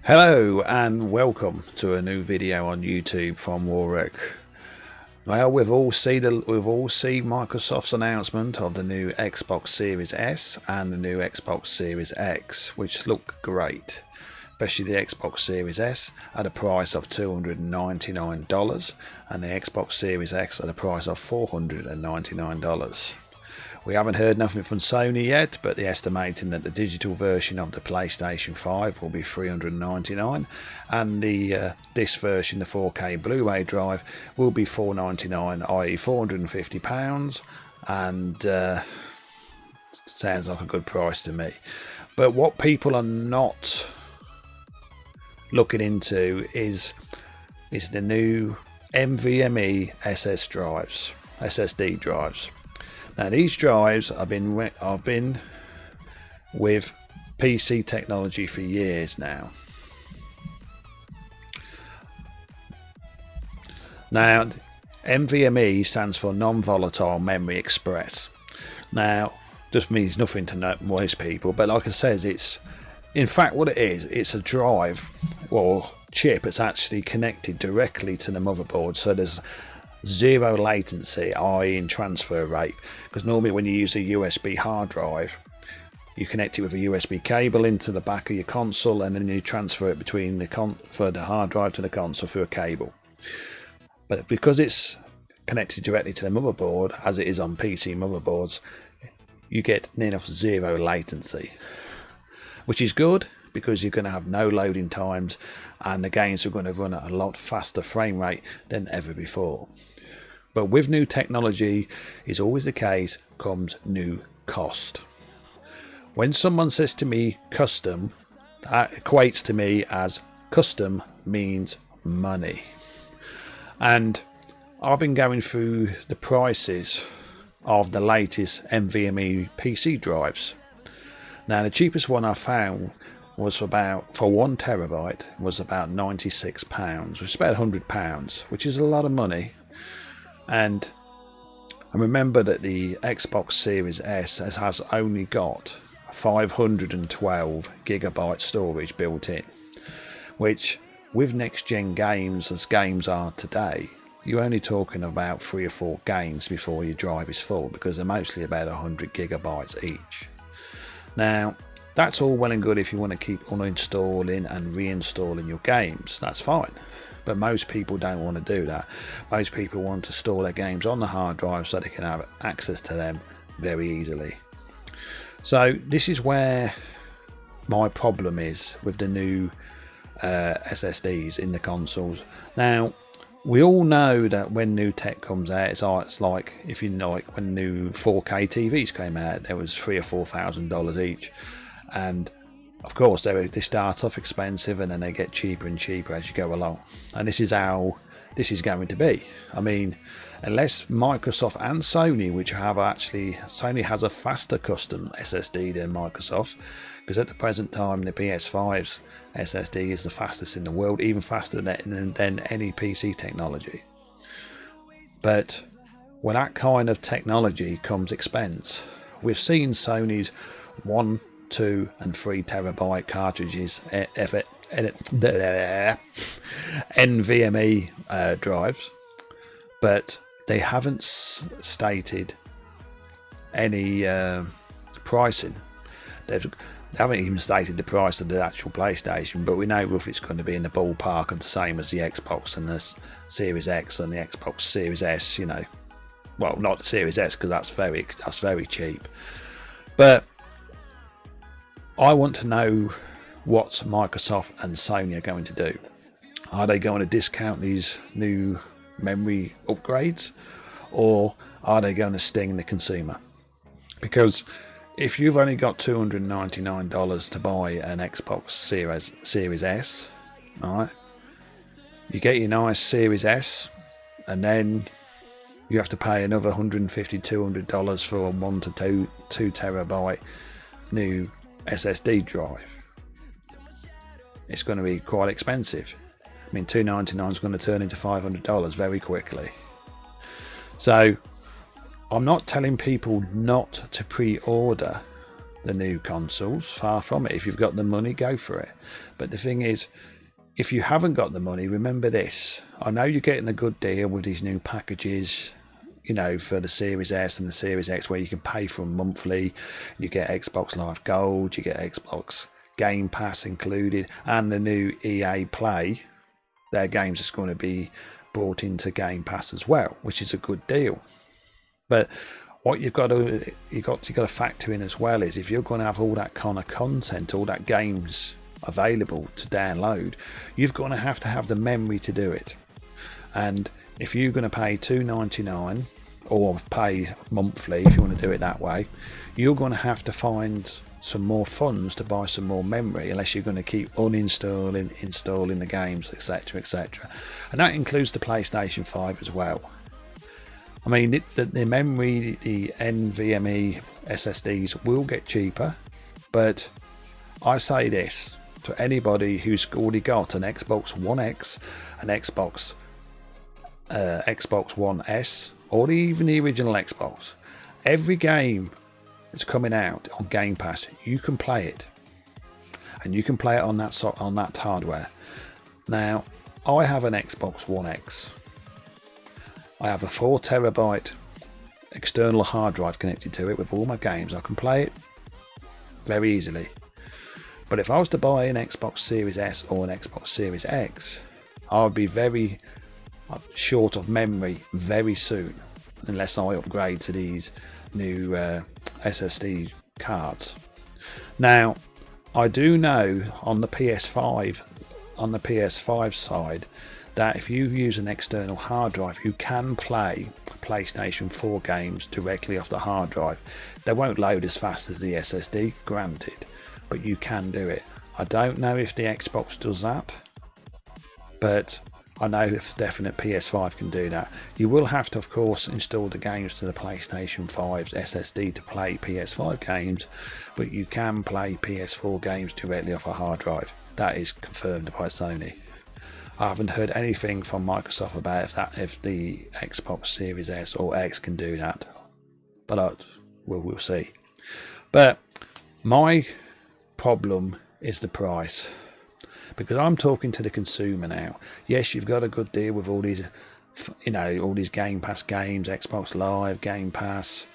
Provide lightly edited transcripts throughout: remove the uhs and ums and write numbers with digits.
Hello and welcome to a new video on YouTube from WARRIC. Well, we've all seen Microsoft's announcement of the new Xbox Series S and the new Xbox Series X, which look great, especially the Xbox Series S at a price of $299 and the Xbox Series X at a price of $499. We haven't heard nothing from Sony yet, but they're estimating that the digital version of the PlayStation 5 will be $399 and the disc version, the 4K Blu-ray drive, will be $499, i.e. £450, and sounds like a good price to me. But what people are not looking into is the new NVMe SSD drives. Now these drives I've been with PC technology for years now. Now NVMe stands for non-volatile memory express. Now just means nothing to most people, but like I says, it's in fact what it is. It's a drive or chip that's actually connected directly to the motherboard, so there's zero latency, i.e. in transfer rate, because normally when you use a USB hard drive you connect it with a USB cable into the back of your console and then you transfer it between the hard drive to the console through a cable. But because it's connected directly to the motherboard, as it is on PC motherboards, you get near enough zero latency, which is good because you're going to have no loading times and the games are going to run at a lot faster frame rate than ever before. But with new technology, is always the case, comes new cost. When someone says to me custom, that equates to me as custom means money. And I've been going through the prices of the latest NVMe PC drives. Now the cheapest one I found was for 1 terabyte was about £96, which is about £100, which is a lot of money. And I remember that the Xbox Series S has only got 512 gigabyte storage built in, which with next gen games as games are today, you're only talking about 3 or 4 games before your drive is full, because they're mostly about 100 gigabytes each. Now that's all well and good if you want to keep uninstalling and reinstalling your games, that's fine. But most people don't want to do that. Most people want to store their games on the hard drive so they can have access to them very easily. So this is where my problem is with the new SSDs in the consoles. Now we all know that when new tech comes out, it's like if you know, like when new 4K TVs came out, there was $3,000 or $4,000 each, and of course they start off expensive and then they get cheaper and cheaper as you go along. And this is how this is going to be. I mean, unless Microsoft and Sony, which have actually, Sony has a faster custom SSD than Microsoft, because at the present time the PS5's SSD is the fastest in the world, even faster than any PC technology. But with that kind of technology comes expense. We've seen Sony's 1, 2 and 3 terabyte cartridges, NVMe drives, but they haven't stated any pricing. They haven't even stated the price of the actual PlayStation, but we know roughly it's going to be in the ballpark of the same as the Xbox and the Series X and the Xbox Series S. You know, well, not the Series S because that's very cheap, but I want to know what Microsoft and Sony are going to do. Are they going to discount these new memory upgrades, or are they going to sting the consumer? Because if you've only got $299 to buy an Xbox Series S, right, you get your nice Series S, and then you have to pay another $150, $200 for a 1 to 2 terabyte new SSD drive. It's going to be quite expensive. I mean, $299 is going to turn into $500 very quickly. So I'm not telling people not to pre-order the new consoles. Far from it. If you've got the money, go for it. But the thing is, if you haven't got the money, remember this. I know you're getting a good deal with these new packages, you know, for the Series S and the Series X, where you can pay for them monthly. You get Xbox Live Gold, you get Xbox Game Pass included, and the new EA Play. Their games is going to be brought into Game Pass as well, which is a good deal. But what you've got to factor in as well is, if you're going to have all that kind of content, all that games available to download, you've got to have the memory to do it. And if you're going to pay $2.99 or pay monthly, if you want to do it that way, you're going to have to find some more funds to buy some more memory, unless you're going to keep installing the games, etc, etc. And that includes the PlayStation 5 as well. I mean, the memory, the NVMe SSDs will get cheaper, but I say this to anybody who's already got an Xbox One X, an Xbox One S, or even the original Xbox. Every game that's coming out on Game Pass, you can play it, and you can play it on that hardware. Now, I have an Xbox One X. I have a 4TB external hard drive connected to it with all my games. I can play it very easily. But if I was to buy an Xbox Series S or an Xbox Series X, I would be very short of memory very soon, unless I upgrade to these new SSD cards. Now, I do know on the PS5 side, that if you use an external hard drive, you can play PlayStation 4 games directly off the hard drive. They won't load as fast as the SSD, granted, but you can do it. I don't know if the Xbox does that, but I know if definite PS5 can do that. You will have to, of course, install the games to the PlayStation 5's SSD to play PS5 games, but you can play PS4 games directly off a hard drive. That is confirmed by Sony. I haven't heard anything from Microsoft about if the Xbox Series S or X can do that, but we'll see. But my problem is the price, because I'm talking to the consumer now. Yes, you've got a good deal with all these, you know, all these Game Pass games, Xbox Live, Game Pass,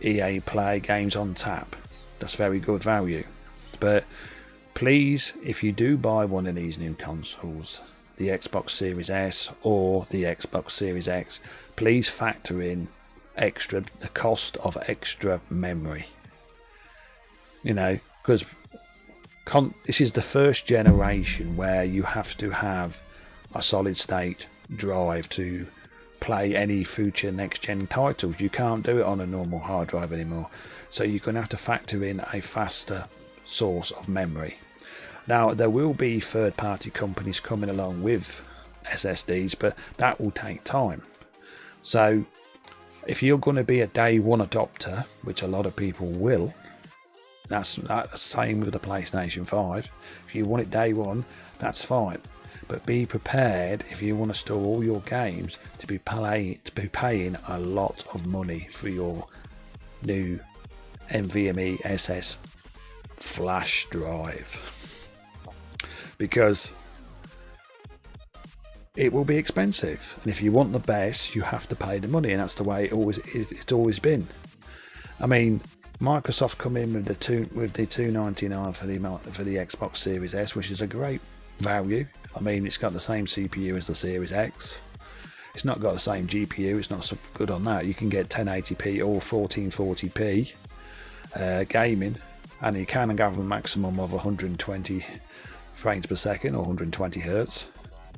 EA Play games on tap. That's very good value. But please, if you do buy one of these new consoles, the Xbox Series S or the Xbox Series X, please factor in the cost of extra memory. You know, because this is the first generation where you have to have a solid state drive to play any future next gen titles. You can't do it on a normal hard drive anymore, so you're going to have to factor in a faster source of memory. Now, there will be third-party companies coming along with SSDs, but that will take time. So if you're going to be a day one adopter, which a lot of people will, that's the same with the PlayStation 5. If you want it day one, that's fine. But be prepared, if you want to store all your games, to be paying a lot of money for your new NVMe SS flash drive, because it will be expensive, and if you want the best, you have to pay the money, and that's the way it's always been. I mean, Microsoft come in with the $2.99 for the Xbox Series S, which is a great value. I mean, it's got the same CPU as the Series X. It's not got the same GPU. It's not so good on that. You can get 1080p or 1440p gaming, and you can have a maximum of 120 frames per second or 120 hertz.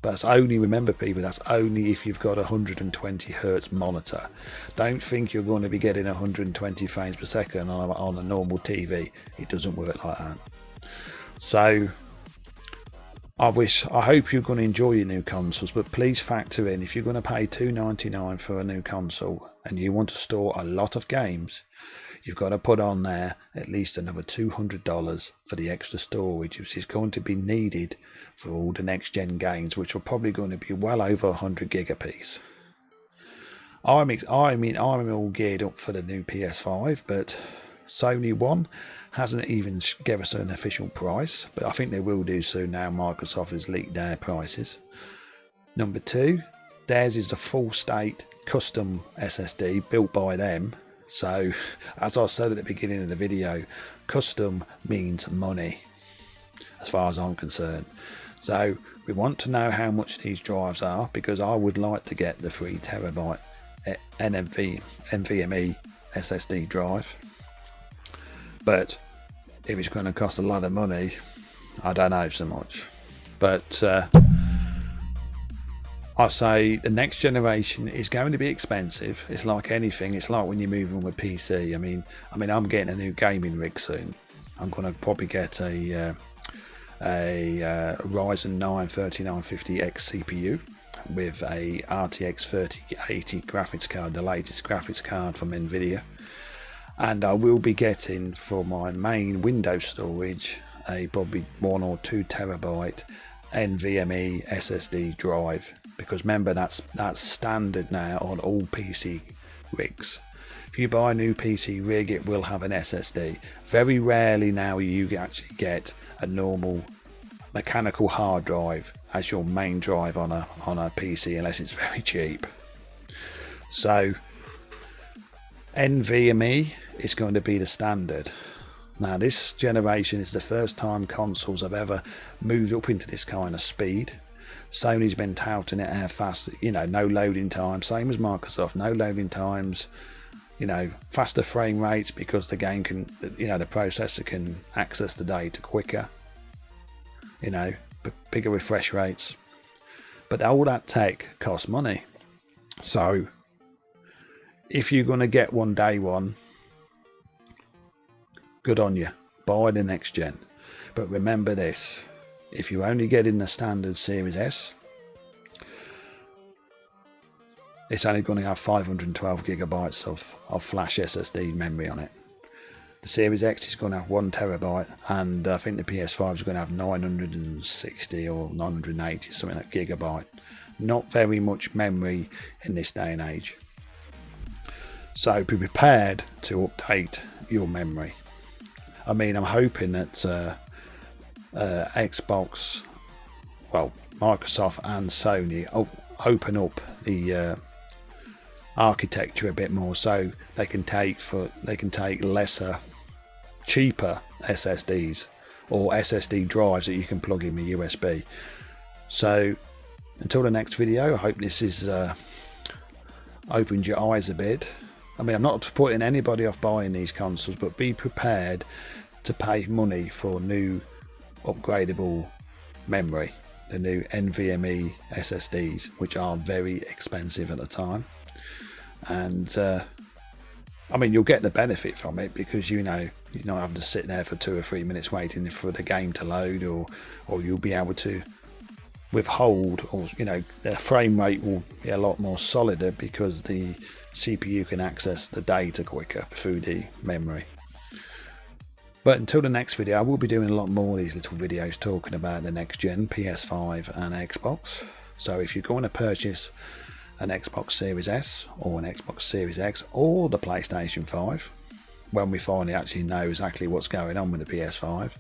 But that's only, remember people, that's only if you've got a 120 hertz monitor. Don't think you're going to be getting 120 frames per second on a normal TV. It doesn't work like that. So I hope you're going to enjoy your new consoles, but please factor in, if you're going to pay $2.99 for a new console and you want to store a lot of games, you've got to put on there at least another $200 for the extra storage, which is going to be needed for all the next gen games, which are probably going to be well over 100 gig a piece. I'm all geared up for the new PS5, but Sony one hasn't even given us an official price, but I think they will do soon now Microsoft has leaked their prices. Number 2, theirs is a full state custom SSD built by them. So as I said at the beginning of the video, custom means money as far as I'm concerned. So we want to know how much these drives are, because I would like to get the 3TB NVMe SSD drive, but if it's going to cost a lot of money, I don't know so much. But I say the next generation is going to be expensive. It's like anything. It's like when you're moving with PC. I mean, I'm getting a new gaming rig soon. I'm going to probably get a Ryzen 9 3950X CPU with a RTX 3080 graphics card, the latest graphics card from NVIDIA. And I will be getting for my main Windows storage a probably 1 or 2 terabyte NVMe SSD drive, because remember that's standard now on all PC rigs. If you buy a new PC rig, it will have an SSD. Very rarely now you actually get a normal mechanical hard drive as your main drive on a PC, unless it's very cheap. So NVMe is going to be the standard. Now this generation is the first time consoles have ever moved up into this kind of speed. Sony's been touting it how fast, no loading time, same as Microsoft, no loading times, faster frame rates, because the game can, the processor can access the data quicker, bigger refresh rates. But all that tech costs money. So if you're going to get one day one, good on you, buy the next gen. But remember this, if you're only getting the standard Series S, it's only going to have 512 gigabytes of flash SSD memory on it. The Series X is going to have 1 terabyte, and I think the PS5 is going to have 960 or 980 something like gigabyte. Not very much memory in this day and age. So be prepared to update your memory. I'm hoping that Xbox, Microsoft and Sony open up the architecture a bit more, so they can take lesser, cheaper SSDs or SSD drives that you can plug in with USB. So until the next video, I hope this has opened your eyes a bit. I'm not putting anybody off buying these consoles, but be prepared to pay money for new upgradable memory, the new NVMe SSDs, which are very expensive at the time. And you'll get the benefit from it, because you're not having to sit there for 2 or 3 minutes waiting for the game to load, or you'll be able to withhold, or the frame rate will be a lot more solider because the CPU can access the data quicker through the memory. But until the next video, I will be doing a lot more of these little videos talking about the next gen PS5 and Xbox. So if you're going to purchase an Xbox Series S or an Xbox Series X or the PlayStation 5, when we finally actually know exactly what's going on with the PS5,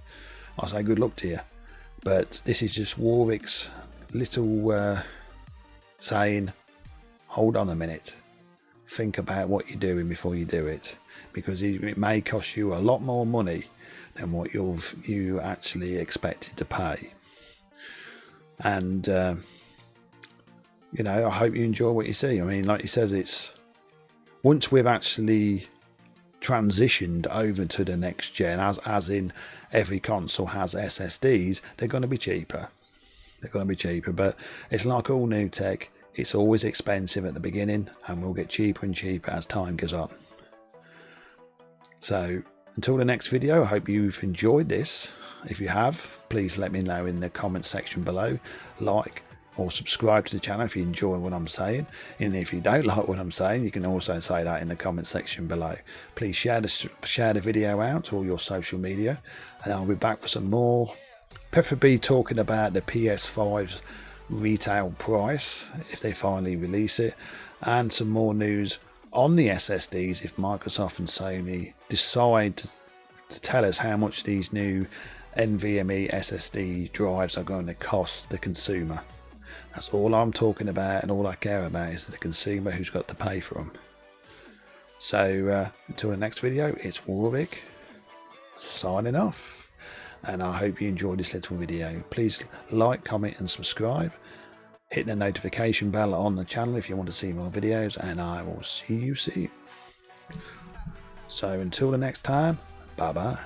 I'll say good luck to you. But this is just WARRIC's little saying, hold on a minute, think about what you're doing before you do it, because it may cost you a lot more money than what you actually expected to pay. And I hope you enjoy what you see. Like he says, it's once we've actually transitioned over to the next gen, as in every console has SSDs, they're going to be cheaper. But it's like all new tech, it's always expensive at the beginning and will get cheaper and cheaper as time goes on. So until the next video, I hope you've enjoyed this. If you have, please let me know in the comment section below. Like or subscribe to the channel if you enjoy what I'm saying, and if you don't like what I'm saying, you can also say that in the comment section below. Please share the video out to all your social media, and I'll be back for some more, preferably talking about the PS5's retail price if they finally release it, and some more news on the SSDs if Microsoft and Sony decide to tell us how much these new NVMe SSD drives are going to cost the consumer. That's all I'm talking about, and all I care about is the consumer who's got to pay for them. So until the next video, it's WARRIC signing off, and I hope you enjoyed this little video. Please like, comment and subscribe. Hit the notification bell on the channel if you want to see more videos, and I will see you soon. So until the next time, bye bye.